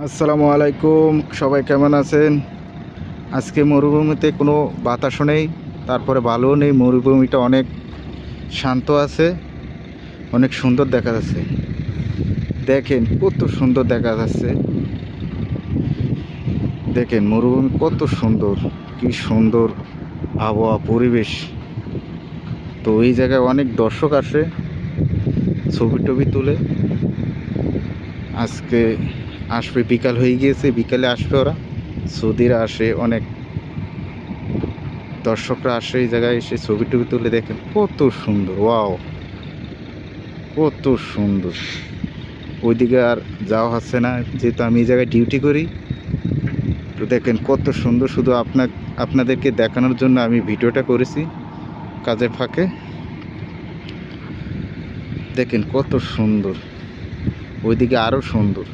আসসালামু আলাইকুম, সবাই কেমন আছেন? আজকে মরুভূমিতে কোনো বাতাসও নেই, তারপরে ভালোও নেই। মরুভূমিটা অনেক শান্ত আছে, অনেক সুন্দর দেখা যাচ্ছে। দেখেন কত সুন্দর দেখা যাচ্ছে। দেখেন মরুভূমি কত সুন্দর, কি সুন্দর আবহাওয়া পরিবেশ। তো এই জায়গায় অনেক দর্শক আসে ছবি টবি তুলে। আজকে আসবে, বিকাল হয়ে গিয়েছে, বিকালে আসবে ওরা। সৌদিরা আসে, অনেক দর্শকরা আসে এই জায়গায় এসে ছবি টবি তুলে। দেখেন কত সুন্দর, ওয়াও, কত সুন্দর। ওইদিকে আর যাওয়া হচ্ছে না, যেহেতু আমি এই জায়গায় ডিউটি করি। তো দেখেন কত সুন্দর, শুধু আপনাদেরকে দেখানোর জন্য আমি ভিডিওটা করেছি কাজের ফাঁকে। দেখেন কত সুন্দর, ওইদিকে আরও সুন্দর।